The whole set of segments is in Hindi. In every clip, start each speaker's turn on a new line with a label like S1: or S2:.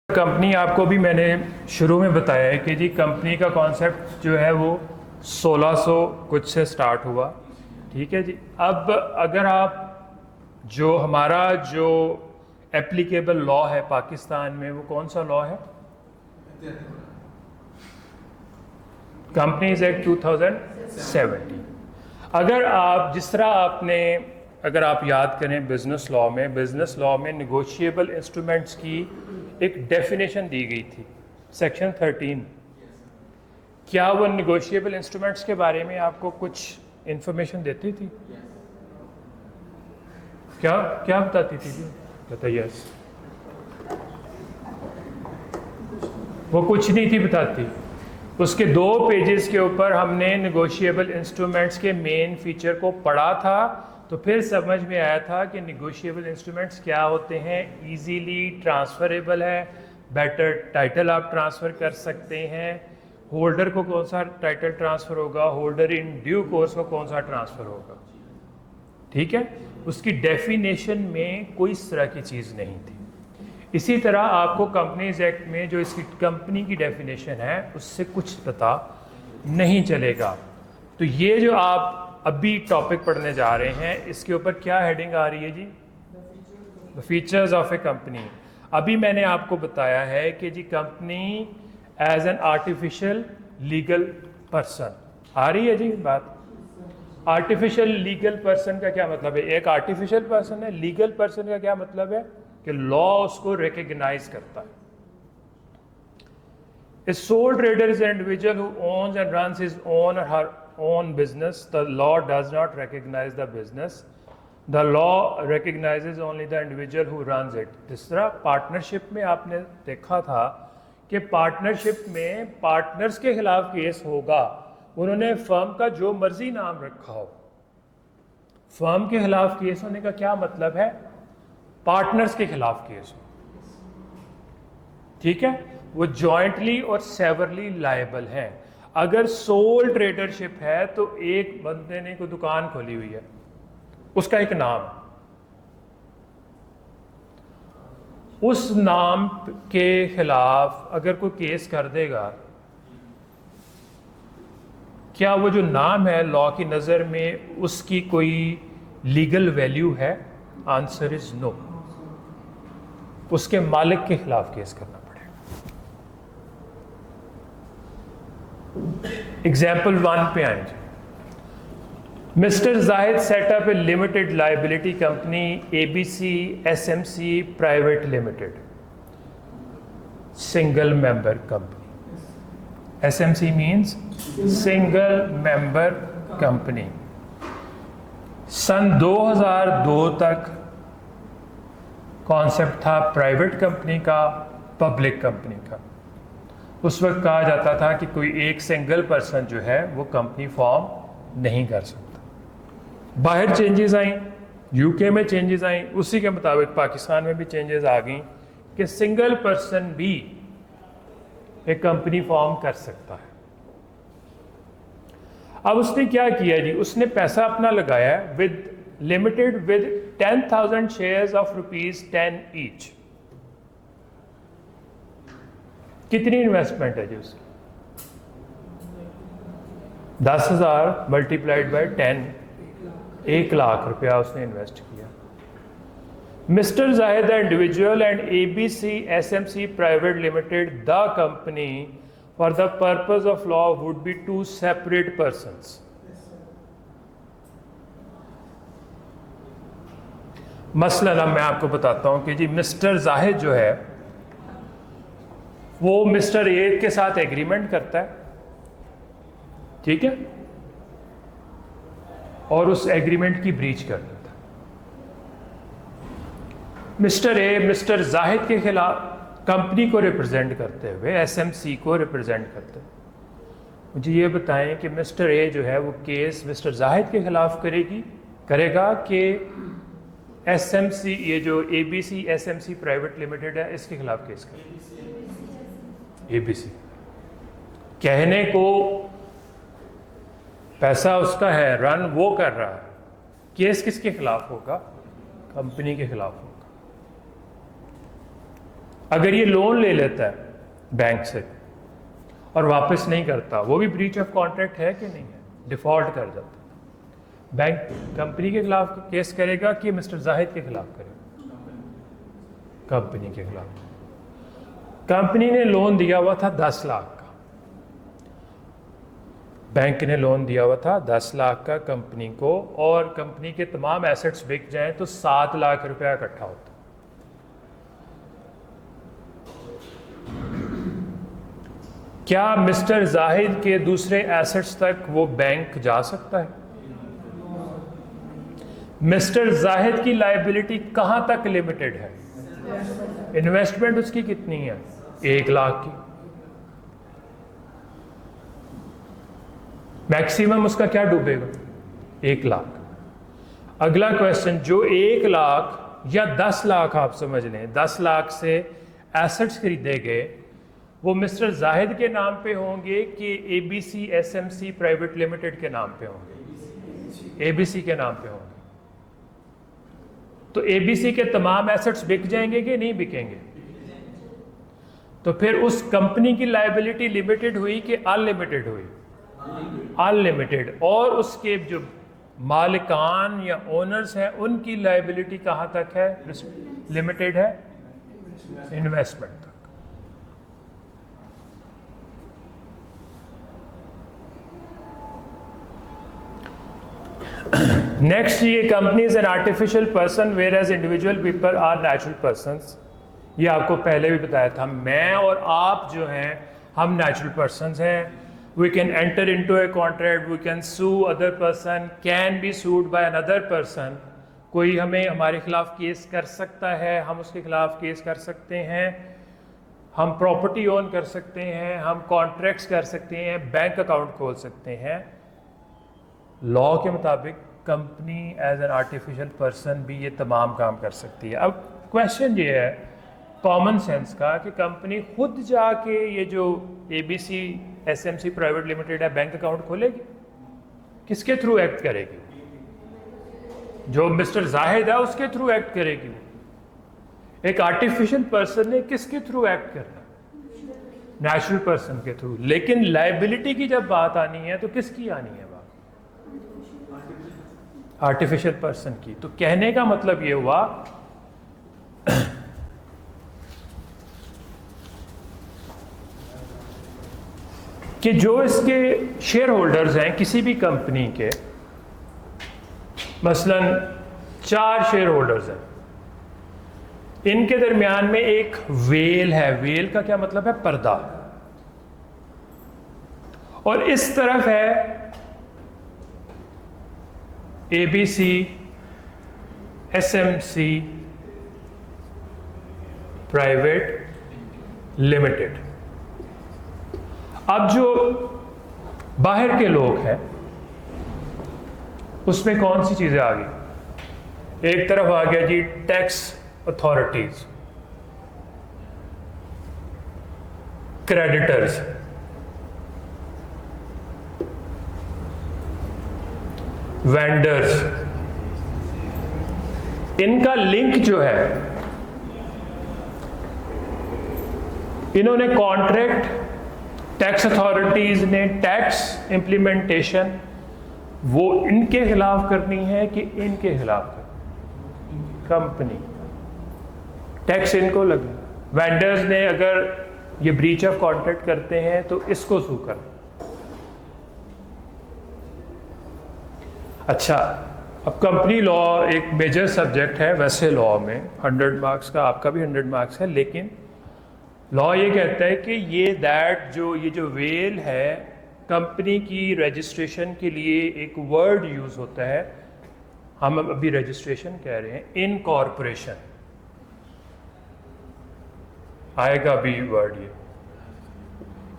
S1: कंपनी आपको भी मैंने शुरू में बताया है कि जी कंपनी का कॉन्सेप्ट जो है वो 1600 कुछ से स्टार्ट हुआ। ठीक है जी। अब अगर आप हमारा जो एप्लीकेबल लॉ है पाकिस्तान में, वो कौन सा लॉ है? Companies act 2017। अगर आप जिस तरह अगर आप याद करें बिजनेस लॉ में नेगोशिएबल इंस्ट्रूमेंट्स की एक डेफिनेशन दी गई थी, सेक्शन 13। क्या वो नेगोशिएबल इंस्ट्रूमेंट्स के बारे में आपको कुछ इंफॉर्मेशन देती थी? क्या क्या बताती थी जी? बताइए। वो कुछ नहीं थी बताती। उसके 2 पेजेस के ऊपर हमने नेगोशिएबल इंस्ट्रूमेंट्स के मेन फीचर को पढ़ा था, तो फिर समझ में आया था कि नेगोशिएबल इंस्ट्रूमेंट्स क्या होते हैं। इजीली ट्रांसफरेबल है, बेटर टाइटल आप ट्रांसफ़र कर सकते हैं। होल्डर को कौन सा टाइटल ट्रांसफ़र होगा, होल्डर इन ड्यू कोर्स को कौन सा ट्रांसफ़र होगा। ठीक है। उसकी डेफिनेशन में कोई इस तरह की चीज़ नहीं थी। इसी तरह आपको कंपनीज एक्ट में जो इसकी कंपनी की डेफिनेशन है उससे कुछ पता नहीं चलेगा। तो ये जो आप अभी टॉपिक पढ़ने जा रहे हैं, इसके ऊपर क्या हेडिंग आ रही है जी? The features of a company. अभी मैंने आपको बताया है कि जी company as an artificial legal person. आ रही है जी बात? आर्टिफिशियल लीगल पर्सन का क्या मतलब है? एक आर्टिफिशियल पर्सन है। लीगल पर्सन का क्या मतलब है? कि लॉ उसको रिकग्नाइज करता है। A sole trader is an individual who owns and runs his own or her own business. The law does not recognize the business. The law recognizes only the individual who runs it. जिस तरह पार्टनरशिप में आपने देखा था कि पार्टनरशिप में पार्टनर्स के खिलाफ केस होगा, उन्होंने फर्म का जो मर्जी नाम रखा हो। फर्म के खिलाफ केस होने का क्या मतलब है? पार्टनर्स के खिलाफ केस हो। ठीक है। वो जॉइंटली और सेवरली लायबल है। अगर सोल ट्रेडरशिप है तो एक बंदे ने कोई दुकान खोली हुई है, उसका एक नाम, उस नाम के खिलाफ अगर कोई केस कर देगा, क्या वो जो नाम है लॉ की नज़र में उसकी कोई लीगल वैल्यू है? Answer is no. उसके मालिक के खिलाफ केस करना पड़ेगा। एग्जाम्पल 1 पे आएंगे। Mister Zahid set up a limited liability company ABC SMC private limited, single member company. SMC means single member company. सन 2002 तक कॉन्सेप्ट था प्राइवेट कंपनी का, पब्लिक कंपनी का। उस वक्त कहा जाता था कि कोई एक सिंगल पर्सन जो है वो कंपनी फॉर्म नहीं कर सकता। बाहर चेंजेस आई, UK में चेंजेस आई, उसी के मुताबिक पाकिस्तान में भी चेंजेस आ गई कि सिंगल पर्सन भी एक कंपनी फॉर्म कर सकता है। अब उसने क्या किया जी? उसने पैसा अपना लगाया with limited with 10,000 shares of ₹10 each. कितनी इन्वेस्टमेंट है जी उसकी? 10,000 मल्टीप्लाइड बाय 10, 1 लाख रुपया उसने इन्वेस्ट किया। Mister Zahid individual and ABC SMC private limited the company for the purpose of law would be 2 separate persons. मसलन अब मैं आपको बताता हूं कि जी मिस्टर जाहिद जो है वो मिस्टर ए के साथ एग्रीमेंट करता है, ठीक है, और उस एग्रीमेंट की ब्रीच कर देता है। मिस्टर ए मिस्टर जाहिद के खिलाफ कंपनी को रिप्रेजेंट करते हुए SMC को रिप्रेजेंट करते हुए मुझे ये बताएं कि मिस्टर ए जो है वो केस मिस्टर जाहिद के खिलाफ करेगा कि SMC, ये जो ABC SMC प्राइवेट लिमिटेड है, इसके खिलाफ केस करेगा? ABC। कहने को पैसा उसका है, रन वो कर रहा है, केस किसके खिलाफ होगा? कंपनी के खिलाफ होगा। अगर ये लोन ले लेता है बैंक से और वापस नहीं करता, वो भी ब्रीच ऑफ कॉन्ट्रैक्ट है कि नहीं है? डिफॉल्ट कर जाता है, बैंक कंपनी के खिलाफ केस करेगा कि मिस्टर जाहिद के खिलाफ करेगा? कंपनी के खिलाफ। कंपनी ने लोन दिया हुआ था 10 लाख का, बैंक ने लोन दिया हुआ था 10 लाख का कंपनी को, और कंपनी के तमाम एसेट्स बिक जाएं तो 7 लाख रुपया इकट्ठा होता। क्या मिस्टर जाहिद के दूसरे एसेट्स तक वो बैंक जा सकता है? मिस्टर जाहिद की लायबिलिटी कहां तक लिमिटेड है? इन्वेस्टमेंट उसकी कितनी है? 1 लाख की। मैक्सिमम उसका क्या डूबेगा? 1 लाख। अगला क्वेश्चन, जो 1 लाख या 10 लाख आप समझ लें, 10 लाख से एसेट्स खरीदे गए, वो मिस्टर जाहिद के नाम पे होंगे कि ABC SMC प्राइवेट लिमिटेड के नाम पे होंगे? ABC के नाम पे होंगे। तो ABC के तमाम एसेट्स बिक जाएंगे कि नहीं बिकेंगे? तो फिर उस कंपनी की लायबिलिटी लिमिटेड हुई कि अनलिमिटेड हुई? अनलिमिटेड। और उसके जो मालिकान या ओनर्स हैं उनकी लायबिलिटी कहां तक है? लिमिटेड है, इन्वेस्टमेंट तक। नेक्स्ट, ये company is an artificial person whereas individual people are natural persons. ये आपको पहले भी बताया था, मैं और आप जो हैं हम नेचुरल पर्सन्स हैं। We can enter into a contract, we can sue other person, can be sued by another person. कोई हमें हमारे खिलाफ केस कर सकता है, हम उसके खिलाफ केस कर सकते हैं, हम प्रॉपर्टी ओन कर सकते हैं, हम कॉन्ट्रैक्ट्स कर सकते हैं, बैंक अकाउंट खोल सकते हैं। लॉ के मुताबिक company as an artificial person भी ये तमाम काम कर सकती है। अब क्वेश्चन ये है कॉमन सेंस का कि कंपनी खुद जाके ये जो ABC SMC प्राइवेट लिमिटेड है बैंक अकाउंट खोलेगी? किसके थ्रू एक्ट करेगी? जो मिस्टर जाहिद है उसके थ्रू एक्ट करेगी। एक आर्टिफिशियल पर्सन ने किसके थ्रू एक्ट करना? नेचुरल पर्सन के थ्रू। लेकिन लायबिलिटी की जब बात आनी है तो किसकी आनी है बात? आर्टिफिशियल पर्सन की। तो कहने का मतलब ये हुआ कि जो इसके शेयर होल्डर्स हैं किसी भी कंपनी के, मसलन 4 शेयर होल्डर्स हैं, इनके दरमियान में एक वेल है। वेल का क्या मतलब है? पर्दा। और इस तरफ है ABC SMC प्राइवेट लिमिटेड। अब जो बाहर के लोग हैं उसमें कौन सी चीजें आ गई? एक तरफ आ गया जी टैक्स अथॉरिटीज, क्रेडिटर्स, वेंडर्स। इनका लिंक जो है, इन्होंने कॉन्ट्रैक्ट, टैक्स अथॉरिटीज ने टैक्स इंप्लीमेंटेशन वो इनके खिलाफ करनी है कि इनके खिलाफ करनी? कंपनी। टैक्स इनको लगे। वेंडर्स ने अगर ये ब्रीच ऑफ कॉन्ट्रैक्ट करते हैं तो इसको सू करना। अच्छा, अब कंपनी लॉ एक मेजर सब्जेक्ट है वैसे लॉ में, 100 मार्क्स का, आपका भी 100 मार्क्स है। लेकिन लॉ ये कहता है कि ये जो वेल है, कंपनी की रजिस्ट्रेशन के लिए एक वर्ड यूज होता है, हम अभी रजिस्ट्रेशन कह रहे हैं, इनकॉर्पोरेशन आएगा अभी वर्ड ये,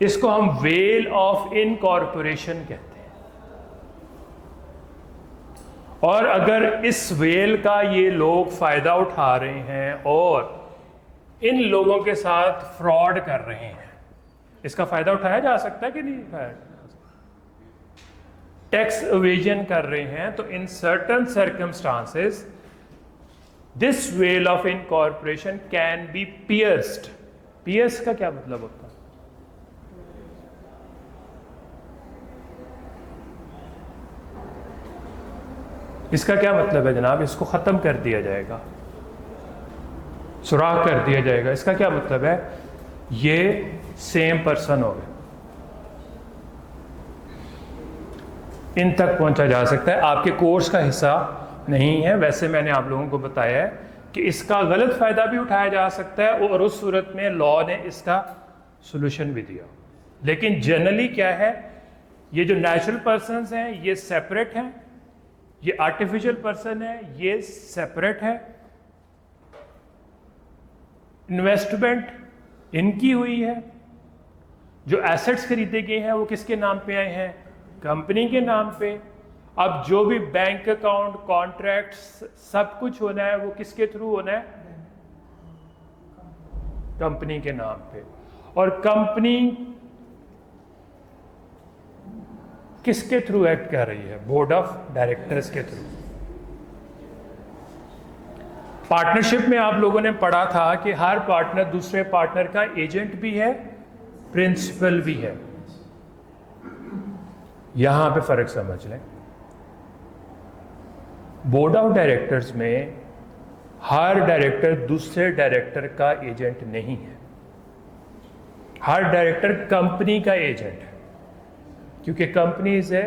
S1: इसको हम वेल ऑफ इनकॉर्पोरेशन कहते हैं। और अगर इस वेल का ये लोग फायदा उठा रहे हैं और इन लोगों के साथ फ्रॉड कर रहे हैं, इसका फायदा उठाया जा सकता है कि नहीं उठाया जा सकता? टैक्स एवेजन कर रहे हैं, तो in certain circumstances this well of incorporation can be pierced PS का क्या मतलब होता है? इसका क्या मतलब है जनाब? इसको ख़त्म कर दिया जाएगा, सुराख कर दिया जाएगा। इसका क्या मतलब है? ये सेम पर्सन हो गए, इन तक पहुंचा जा सकता है। आपके कोर्स का हिस्सा नहीं है, वैसे मैंने आप लोगों को बताया है कि इसका गलत फ़ायदा भी उठाया जा सकता है और उस सूरत में लॉ ने इसका सोल्यूशन भी दिया। लेकिन जनरली क्या है, ये जो नेचुरल पर्सन्स हैं ये सेपरेट हैं, ये आर्टिफिशियल पर्सन है ये सेपरेट है। इन्वेस्टमेंट इनकी हुई है, जो एसेट्स खरीदे गए हैं वो किसके नाम पे आए हैं? कंपनी के नाम पे। अब जो भी बैंक अकाउंट, कॉन्ट्रैक्ट, सब कुछ होना है वो किसके थ्रू होना है? कंपनी के नाम पे। और कंपनी किसके थ्रू एक्ट कर रही है? बोर्ड ऑफ डायरेक्टर्स के थ्रू। पार्टनरशिप में आप लोगों ने पढ़ा था कि हर पार्टनर दूसरे पार्टनर का एजेंट भी है, प्रिंसिपल भी है। यहां पे फर्क समझ लें। बोर्ड ऑफ डायरेक्टर्स में हर डायरेक्टर दूसरे डायरेक्टर का एजेंट नहीं है, हर डायरेक्टर कंपनी का एजेंट है, क्योंकि company is a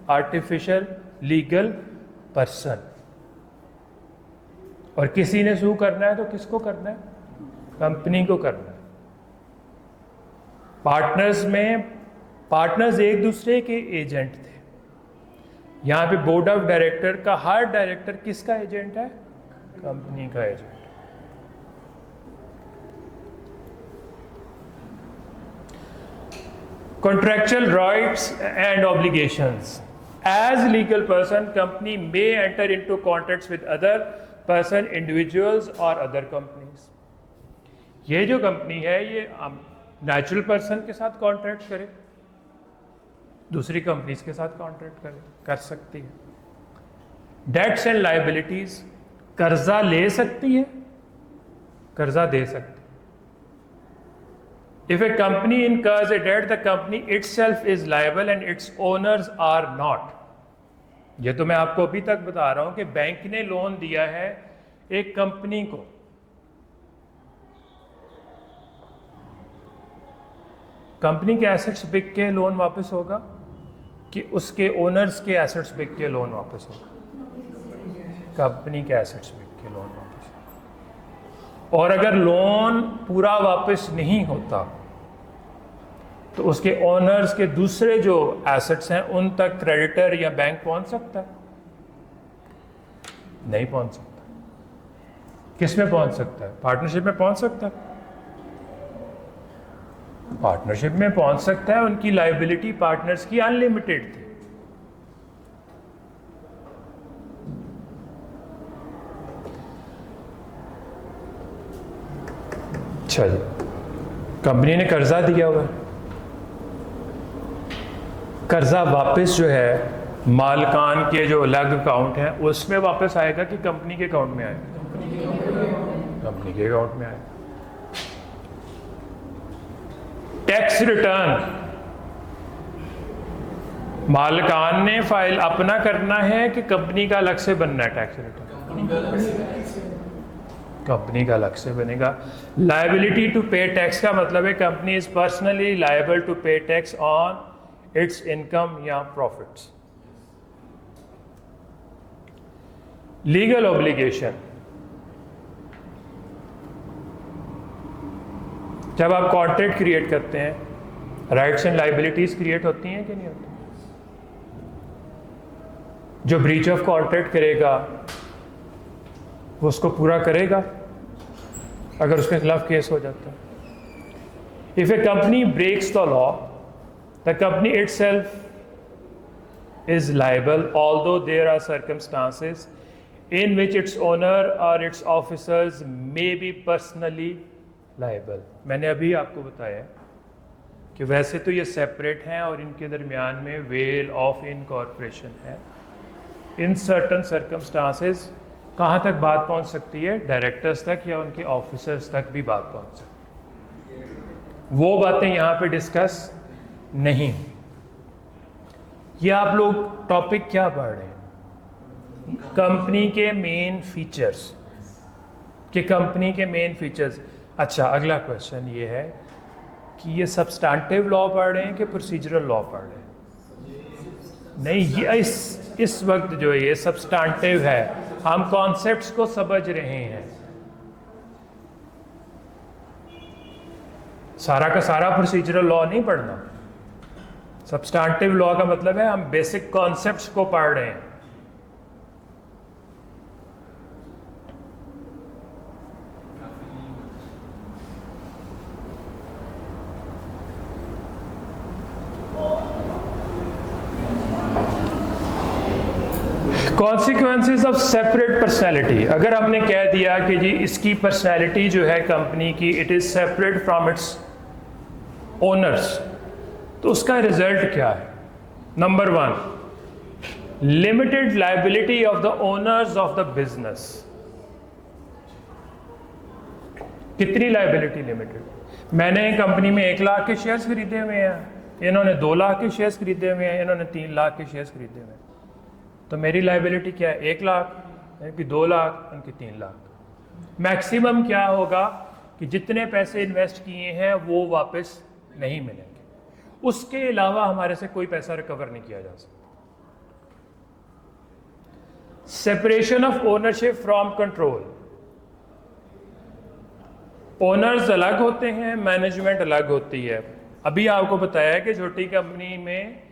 S1: artificial legal person. और किसी ने सू करना है तो किसको करना है? कंपनी को करना है। पार्टनर्स में पार्टनर्स एक दूसरे के एजेंट थे। यहां पे बोर्ड ऑफ डायरेक्टर का हर डायरेक्टर किसका एजेंट है? कंपनी का agent. Contractual rights and obligations. As legal person, company may enter into contracts with other person, individuals or other companies. ये जो कंपनी है ये नेचुरल पर्सन के साथ कॉन्ट्रैक्ट करे, दूसरी कंपनीज के साथ कॉन्ट्रैक्ट कर सकती है। डेट्स एंड लायबिलिटीज, कर्जा ले सकती है, कर्जा दे सकती है। If a company incurs a debt, the company itself is liable and its owners are not. ये तो मैं आपको अभी तक बता रहा हूं कि बैंक ने लोन दिया है एक कंपनी को, कंपनी के एसेट्स बिक के लोन वापस होगा कि उसके ओनर्स के एसेट्स बिक के लोन वापस होगा? कंपनी के एसेट्स बिक के लोन वापस होगा। और अगर लोन पूरा वापस नहीं होता तो उसके ओनर्स के दूसरे जो एसेट्स हैं उन तक क्रेडिटर या बैंक पहुंच सकता है? नहीं पहुंच सकता। किस में पहुंच सकता है? पार्टनरशिप में पहुंच सकता है। पार्टनरशिप में पहुंच सकता है। उनकी लायबिलिटी पार्टनर्स की अनलिमिटेड थी। अच्छा जी, कंपनी ने कर्जा दिया हुआ है, कर्जा वापस जो है मालकान के जो अलग अकाउंट हैं उसमें वापस आएगा कि कंपनी के अकाउंट में आएगा? कंपनी के अकाउंट में आएगा। टैक्स रिटर्न मालकान ने फाइल अपना करना है कि कंपनी का अलग से बनना है? टैक्स रिटर्न कंपनी का अलग से बनेगा। लायबिलिटी टू पे टैक्स का मतलब है company is personally liable to pay tax on its income या प्रॉफिट्स। लीगल ऑब्लिगेशन, जब आप कॉन्ट्रैक्ट क्रिएट करते हैं राइट्स एंड लायबिलिटीज क्रिएट होती हैं कि नहीं होती? जो ब्रीच ऑफ कॉन्ट्रैक्ट करेगा वो उसको पूरा करेगा अगर उसके खिलाफ केस हो जाता है। If a company breaks the law, the company itself is liable, although there are circumstances in which its owner or its officers may be personally liable. मैंने अभी आपको बताया कि वैसे तो ये सेपरेट हैं और इनके दरमियान में वेल ऑफ इनकॉर्पोरेशन है। इन सर्टन सर्कमस्टांसेस कहाँ तक बात पहुँच सकती है? डायरेक्टर्स तक या उनके ऑफिसर्स तक भी बात पहुँच सकती है। वो बातें यहाँ पे डिस्कस नहीं। ये आप लोग टॉपिक क्या पढ़ रहे हैं? कंपनी के मेन फीचर्स, कि कंपनी के मेन फीचर्स। अच्छा, अगला क्वेश्चन ये है कि ये सब्सटैंटिव लॉ पढ़ रहे हैं कि प्रोसीजरल लॉ पढ़ रहे हैं? नहीं, ये इस वक्त जो है ये सब्सटैंटिव है, हम कॉन्सेप्ट्स को समझ रहे हैं। सारा का सारा प्रोसीजरल लॉ नहीं पढ़ना। सब्सटैंटिव लॉ का मतलब है हम बेसिक कॉन्सेप्ट्स को पढ़ रहे हैं। Consequences of separate personality. अगर हमने कह दिया कि जी इसकी पर्सनैलिटी जो है कंपनी की, it is separate from its owners, तो उसका रिजल्ट क्या है? Number 1, limited liability of the owners of the business. कितनी लायबिलिटी लिमिटेड? मैंने कंपनी में 1 लाख के शेयर्स खरीदे हुए हैं, इन्होंने 2 लाख के शेयर्स खरीदे हुए हैं, इन्होंने 3 लाख के शेयर्स खरीदे हुए हैं, तो मेरी लायबिलिटी क्या है? 1 लाख, इनकी 2 लाख, इनकी 3 लाख। मैक्सिमम क्या होगा कि जितने पैसे इन्वेस्ट किए हैं वो वापस नहीं मिलेंगे, उसके अलावा हमारे से कोई पैसा रिकवर नहीं किया जा सकता। Separation of ownership from control. Owners अलग होते हैं, मैनेजमेंट अलग होती है। अभी आपको बताया कि छोटी कंपनी में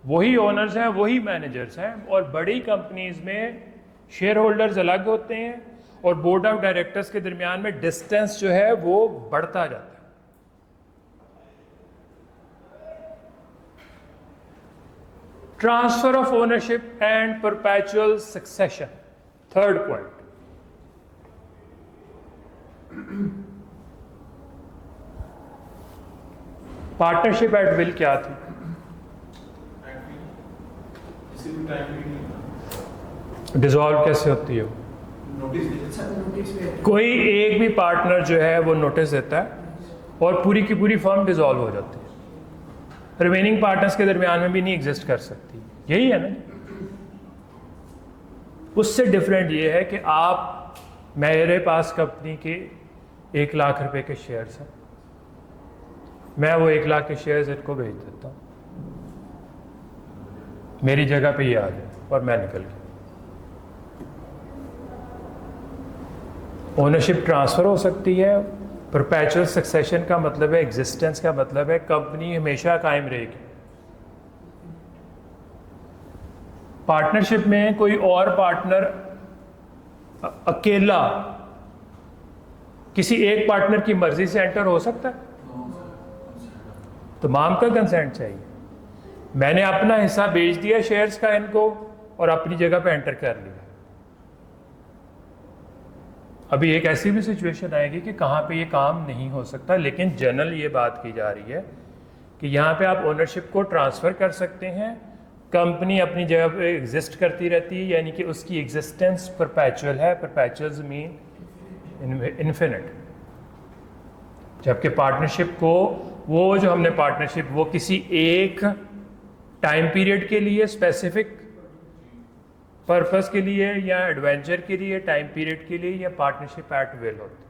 S1: वही ओनर्स हैं, वही मैनेजर्स हैं, और बड़ी कंपनीज में शेयर होल्डर्स अलग होते हैं और बोर्ड ऑफ डायरेक्टर्स के दरमियान में डिस्टेंस जो है वो बढ़ता जाता है। Transfer of ownership and perpetual succession, third point. Partnership at will क्या थी? डिसॉल्व कैसे होती है? कोई एक भी पार्टनर जो है वो नोटिस देता है और पूरी की पूरी फर्म डिसॉल्व हो जाती है, रिमेनिंग पार्टनर्स के दरमियान में भी नहीं एग्जिस्ट कर सकती। यही है ना। उससे डिफरेंट ये है कि आप, मेरे पास कंपनी के 1 लाख रुपए के शेयर्स हैं, मैं वो 1 लाख के शेयर्स इनको भेज देता हूँ, मेरी जगह पे ये आ जाए और मैं निकल गया। ओनरशिप ट्रांसफर हो सकती है। परपेचुअल सक्सेशन का मतलब है, एग्जिस्टेंस का मतलब है कंपनी हमेशा कायम रहेगी। पार्टनरशिप में कोई और पार्टनर अकेला किसी एक पार्टनर की मर्जी से एंटर हो सकता है? तमाम का कंसेंट चाहिए। मैंने अपना हिस्सा बेच दिया शेयर्स का इनको और अपनी जगह पे एंटर कर लिया। अभी एक ऐसी भी सिचुएशन आएगी कि कहाँ पे ये काम नहीं हो सकता, लेकिन जनरल ये बात की जा रही है कि यहाँ पे आप ओनरशिप को ट्रांसफ़र कर सकते हैं, कंपनी अपनी जगह पे एग्जिस्ट करती रहती है, यानी कि उसकी एग्जिस्टेंस परपेचुअल है। Perpetual mean infinite. जबकि पार्टनरशिप को, वो जो हमने पार्टनरशिप, वो किसी एक टाइम पीरियड के लिए, स्पेसिफिक पर्पस के लिए या एडवेंचर के लिए, टाइम पीरियड के लिए, या पार्टनरशिप एट विल होती।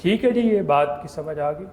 S1: ठीक है जी, ये बात की समझ आ गई।